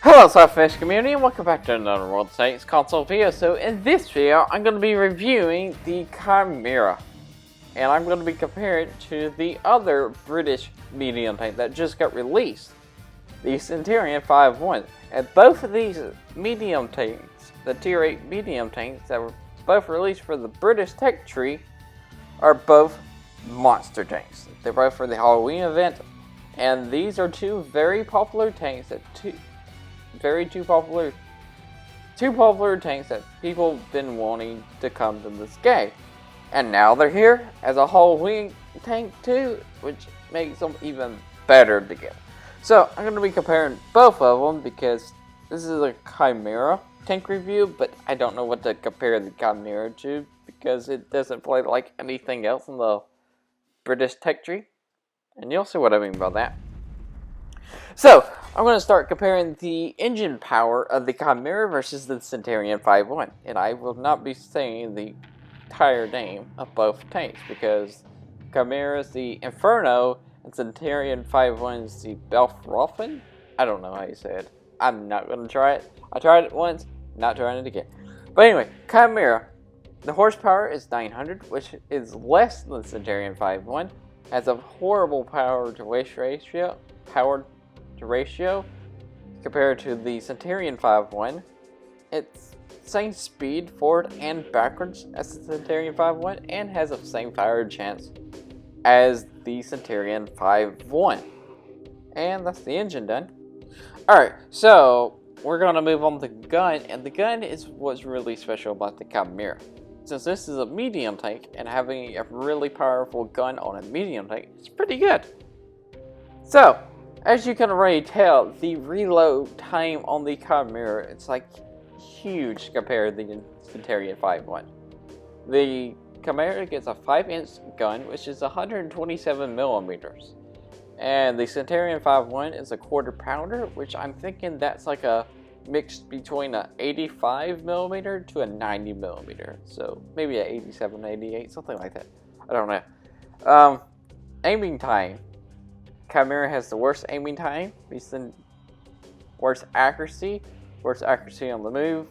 Hello SLAPAFISH community and welcome back to another World of Tanks console video. So in this video I'm going to be reviewing the Chimera. And I'm going to be comparing it to the other British medium tank that just got released. The Centurion 5.1. And both of these medium tanks, the tier 8 medium tanks that were both released for the British tech tree, are both monster tanks. They're both for the Halloween event. And these are two very popular tanks that two popular tanks that people have been wanting to come to this game. And now they're here as a Halloween tank too, which makes them even better to get. So I'm going to be comparing both of them because this is a Chimera tank review, but I don't know what to compare the Chimera to because it doesn't play like anything else in the British tech tree. And you'll see what I mean by that. So, I'm going to start comparing the engine power of the Chimera versus the Centurion 5.1. And I will not be saying the entire name of both tanks because Chimera is the Inferno and Centurion 5.1 is the Belfrofen. I don't know how you say it. I'm not going to try it. I tried it once, not trying it again. But anyway, Chimera. The horsepower is 900, which is less than the Centurion 5.1. Has a horrible power to weight ratio. Compared to the Centurion 5.1. It's same speed forward and backwards as the Centurion 5.1 and has the same fire chance as the Centurion 5.1. And that's the engine done. Alright, so we're going to move on to the gun, and the gun is what's really special about the Chimera. Since this is a medium tank, and having a really powerful gun on a medium tank is pretty good. So, as you can already tell, the reload time on the Chimera, it's like huge compared to the Centurion 5.1. The Chimera gets a 5-inch gun, which is 127 millimeters. And the Centurion 5.1 is a quarter pounder, which I'm thinking that's like a mix between an 85 millimeter to a 90 millimeter. So maybe an 87, 88, something like that. I don't know. Aiming time. Chimera has the worst aiming time, worst accuracy on the move,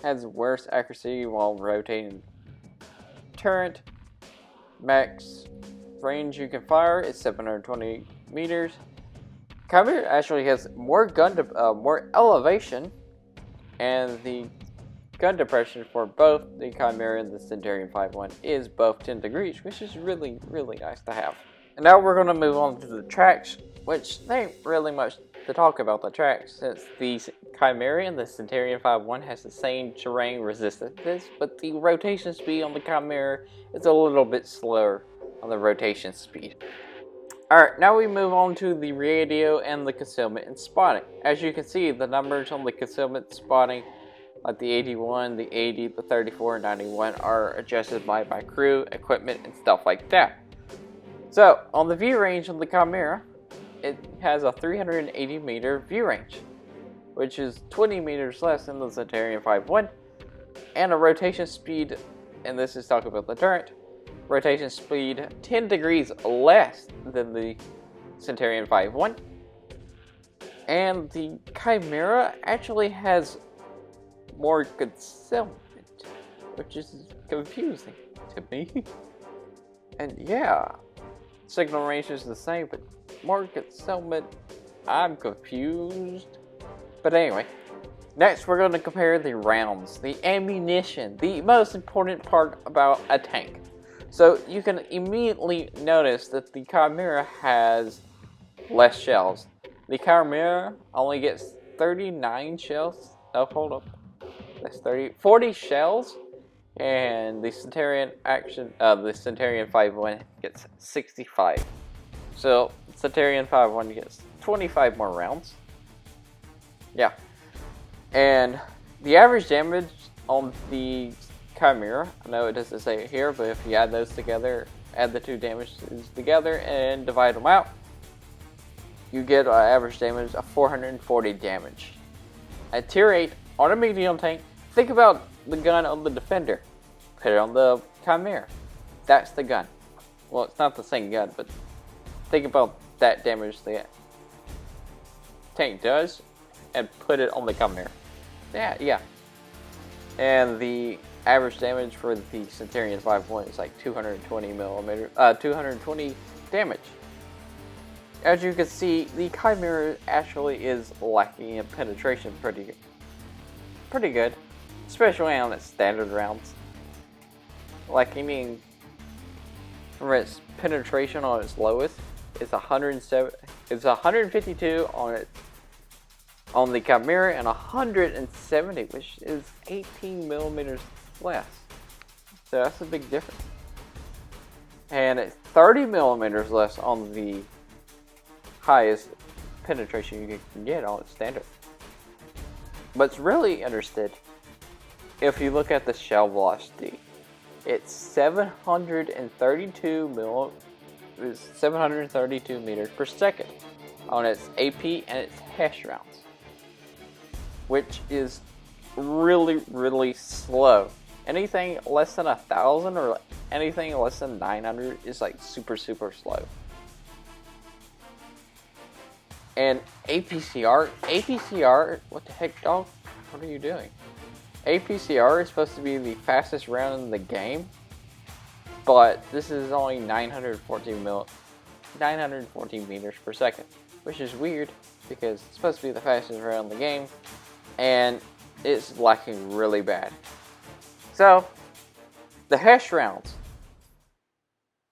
has worse accuracy while rotating turret. Max range you can fire is 720 meters. Chimera actually has more more elevation, and the gun depression for both the Chimera and the Centurion 5.1 is both 10 degrees, which is really, really nice to have. And now we're going to move on to the tracks, which there ain't really much to talk about the tracks, since the Chimera and the Centurion 5.1 has the same terrain resistance, but the rotation speed on the Chimera is a little bit slower on the rotation speed. Alright, now we move on to the radio and the concealment and spotting. As you can see, the numbers on the concealment spotting, like the 81, the 80, the 34, and 91 are adjusted by crew, equipment, and stuff like that. So, on the view range on the Chimera, it has a 380 meter view range, which is 20 meters less than the Centurion 5.1, and a rotation speed, and this is talking about the turret, rotation speed 10 degrees less than the Centurion 5.1, and the Chimera actually has more concealment, which is confusing to me. And yeah, signal range is the same, but more concealment, I'm confused. But anyway, next we're going to compare the rounds, the ammunition, the most important part about a tank. So you can immediately notice that the Chimera has less shells. The Chimera only gets 39 shells. Oh, hold up. That's 40 shells. And the Centurion the Centurion 5.1 gets 65. So Centurion 5.1 gets 25 more rounds. Yeah. And the average damage on the Chimera, I know it doesn't say it here, but if you add those together, add the two damages together and divide them out, you get an average damage of 440 damage. At tier 8 on a medium tank, think about the gun on the Defender. Put it on the Chimera. That's the gun. Well, it's not the same gun, but think about that damage the tank does and put it on the Chimera. Yeah. And the average damage for the Centurion 5.1 is like 220 damage. As you can see, the Chimera actually is lacking in penetration pretty good, especially on its standard rounds. Like, I mean, from its penetration on its lowest, it's 107. It's 152 on the Chimera and 170, which is 18 millimeters less. So that's a big difference. And it's 30 millimeters less on the highest penetration you can get on its standard. But it's really interesting if you look at the shell velocity. It's 732 meters per second on its AP and its hash rounds, which is really slow. Anything less than 1,000 or anything less than 900 is like super slow. And APCR, what the heck, dog? What are you doing? APCR is supposed to be the fastest round in the game, but this is only 914 meters per second, which is weird because it's supposed to be the fastest round in the game, and it's lacking really bad. So, the hash rounds.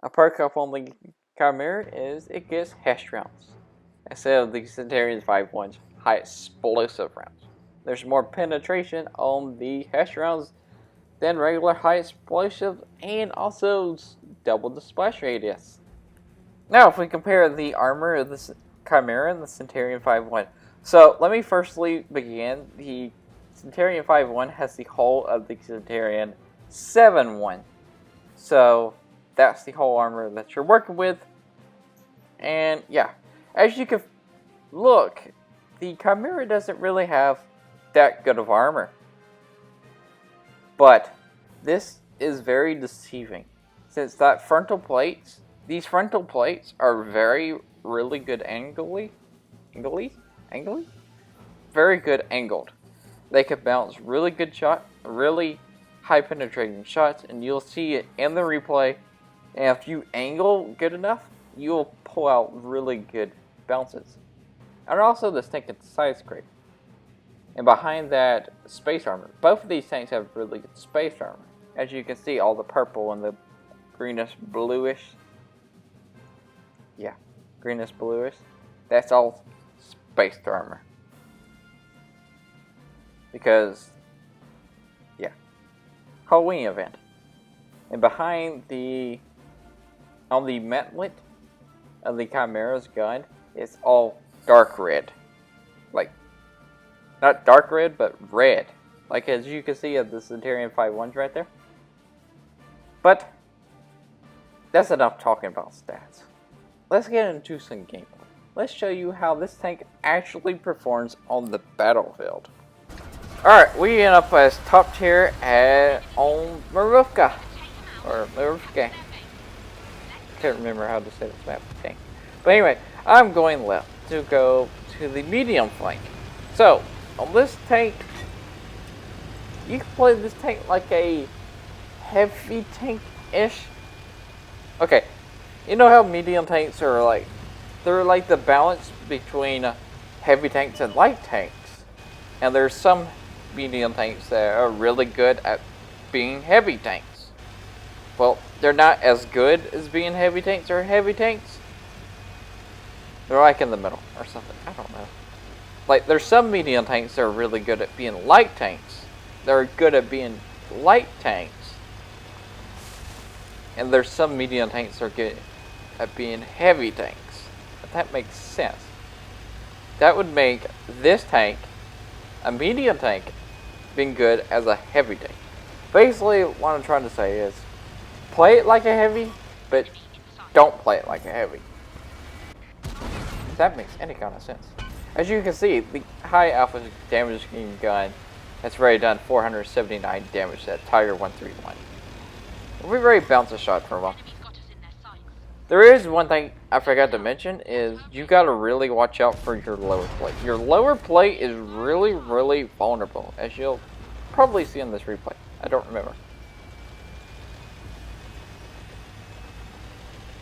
A perk up on the Chimera is it gets hash rounds instead of the Centurion 5.1's high explosive rounds. There's more penetration on the hash rounds than regular high explosive, and also double the splash radius. Now, if we compare the armor of the Chimera and the Centurion 5.1. So, let me firstly begin. The Centurion 5.1 has the hull of the Centurion 7.1. So, that's the whole armor that you're working with. And yeah, as you can look, the Chimera doesn't really have that good of armor. But this is very deceiving, since that these frontal plates are really good angly, very good angled. They can bounce really good really high penetrating shots, and you'll see it in the replay. And if you angle good enough, you'll pull out really good bounces. And also this tank is side scrape. And behind that, space armor. Both of these tanks have really good space armor. As you can see, all the purple and the greenish bluish. Yeah, greenish bluish. That's all space armor. Because, yeah, Halloween event. And behind on the metlet of the Chimera's gun, it's all dark red. Like, not dark red, but red. Like, as you can see of the Centurion 5.1s right there. But, that's enough talking about stats. Let's get into some gameplay. Let's show you how this tank actually performs on the battlefield. Alright, we end up as top tier on Maruvka. Or Maruvka. Can't remember how to say this map thing. But anyway, I'm going left to go to the medium flank. So, on this tank, you can play this tank like a heavy tank-ish. Okay, you know how medium tanks are like, they're like the balance between heavy tanks and light tanks. And there's some medium tanks that are really good at being heavy tanks. Well, they're not as good as being heavy tanks or heavy tanks. They're like in the middle or something. I don't know. Like, there's some medium tanks that are really good at being light tanks. They're good at being light tanks. And there's some medium tanks that are good at being heavy tanks. If that makes sense. That would make this tank a medium tank being good as a heavy tank. Basically, what I'm trying to say is, play it like a heavy, but don't play it like a heavy. If that makes any kind of sense. As you can see, the high alpha damage gun has already done 479 damage to that Tiger 131. We already bounced a shot from him. There is one thing I forgot to mention is you gotta really watch out for your lower plate. Your lower plate is really, really vulnerable, as you'll probably see in this replay. I don't remember.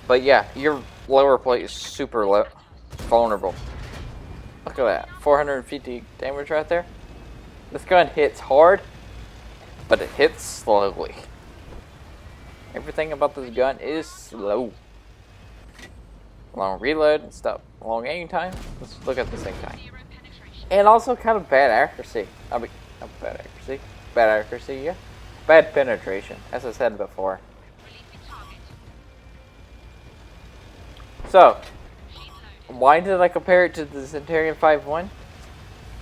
But yeah, your lower plate is super vulnerable. Look at that, 450 damage right there. This gun hits hard, but it hits slowly. Everything about this gun is slow. Long reload and stuff. Long aim time. Let's look at the same time. And also kind of bad accuracy. I mean, not bad accuracy. Bad accuracy, yeah. Bad penetration, as I said before. So, why did I compare it to the Centurion 5.1?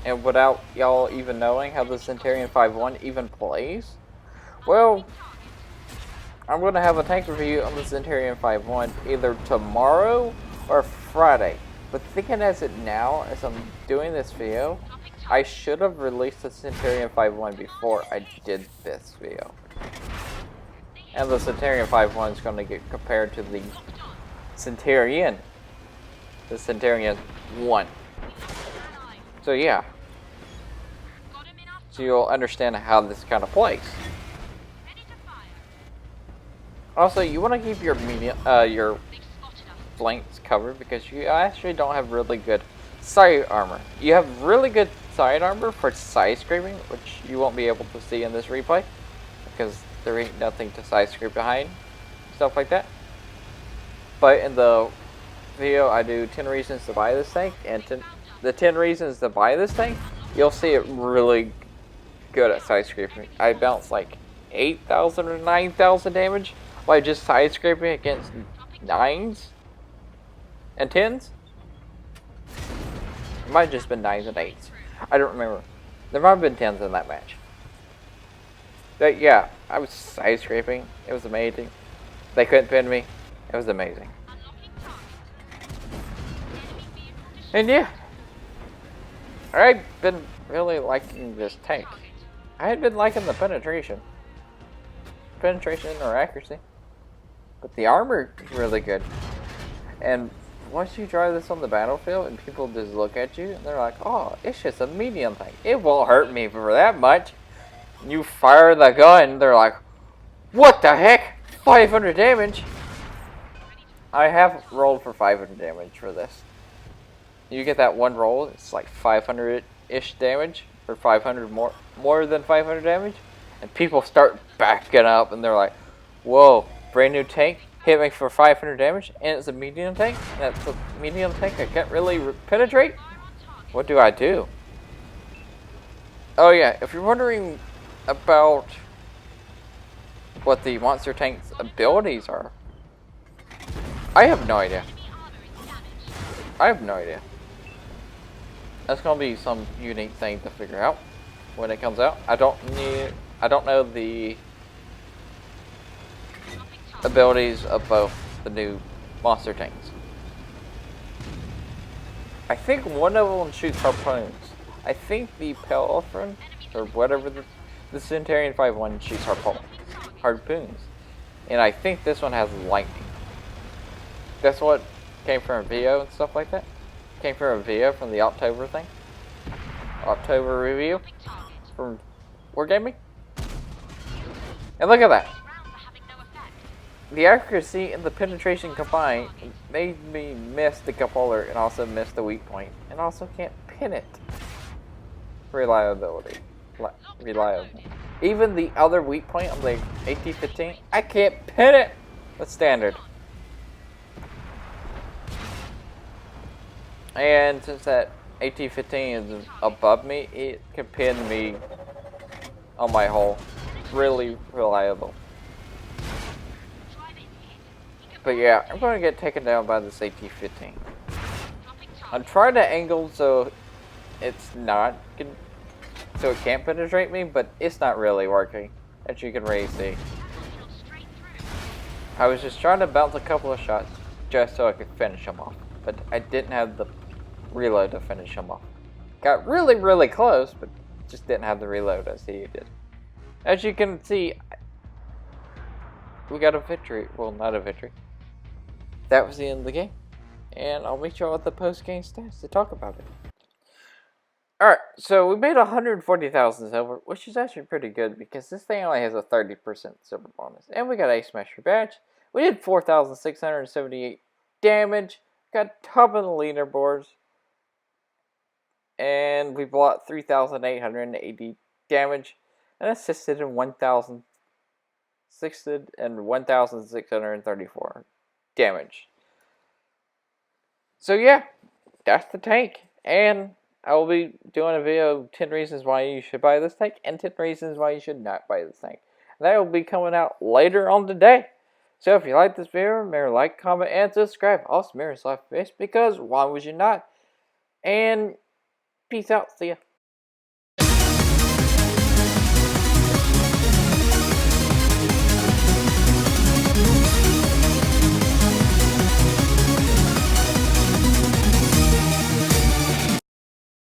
And without y'all even knowing how the Centurion 5.1 even plays? Well, I'm going to have a tank review on the Centurion 5.1 either tomorrow or Friday. But thinking as it now, as I'm doing this video, I should have released the Centurion 5.1 before I did this video. And the Centurion 5.1 is going to get compared to the Centurion 1. So yeah. So you'll understand how this kind of plays. Also, you want to keep your your flanks covered because you actually don't have really good side armor. You have really good side armor for side scraping, which you won't be able to see in this replay because there ain't nothing to side scrape behind, stuff like that. But in the video I do 10 reasons to buy this tank, and the 10 reasons to buy this tank, you'll see it really good at side scraping. I bounce like 8,000 or 9,000 damage by just side scraping against 9s and 10s. It might have just been 9s and 8s. I don't remember. There might have been 10s in that match. But yeah, I was side scraping. It was amazing. They couldn't pin me. It was amazing. And yeah, I've been really liking this tank. I had been liking the penetration or accuracy, but the armor is really good. And once you drive this on the battlefield and people just look at you and they're like, oh, it's just a medium tank, it won't hurt me for that much. You fire the gun, they're like, what the heck, 500 damage. I have rolled for 500 damage for this. You get that one roll, it's like 500-ish damage, or 500 more than 500 damage, and people start backing up, and they're like, whoa, brand new tank, hit me for 500 damage, and it's a medium tank, and that's a medium tank I can't really penetrate? What do I do? Oh yeah, if you're wondering about what the monster tank's abilities are, I have no idea. That's gonna be some unique thing to figure out when it comes out. I don't know the abilities of both the new monster tanks. I think one of them shoots harpoons. I think the Pelophren, or whatever the Centurion 5.1 shoots harpoons. And I think this one has lightning. That's what came from a video and stuff like that. Came from a video from the October thing. October review from Wargaming. And look at that. The accuracy and the penetration combined made me miss the cupola and also miss the weak point. And also can't pin it. Reliability. Reliable. Even the other weak point on the AT-15, I can't pin it. That's standard. And since that AT-15 is above me, it can pin me on my hull. Really reliable. But yeah, I'm going to get taken down by this AT-15. I'm trying to angle so it's not, so it can't penetrate me, but it's not really working, as you can really see. I was just trying to bounce a couple of shots just so I could finish them off, but I didn't have the reload to finish him off. Got really, really close, but just didn't have the reload as he did. As you can see, we got a victory. Well, not a victory. that was the end of the game. And I'll meet y'all at the post-game stats to talk about it. Alright, so we made 140,000 silver, which is actually pretty good because this thing only has a 30% silver bonus. And we got a Smasher badge. We did 4,678 damage, got top of the leaderboards, and we bought 3,880 damage, and assisted in 1,634 damage. So yeah, that's the tank, and I will be doing a video 10 reasons why you should buy this tank and 10 reasons why you should not buy this tank. And that will be coming out later on today. So if you like this video, remember to like, comment, and subscribe. Also, remember SLAPAFISH, because why would you not? And peace out. See ya.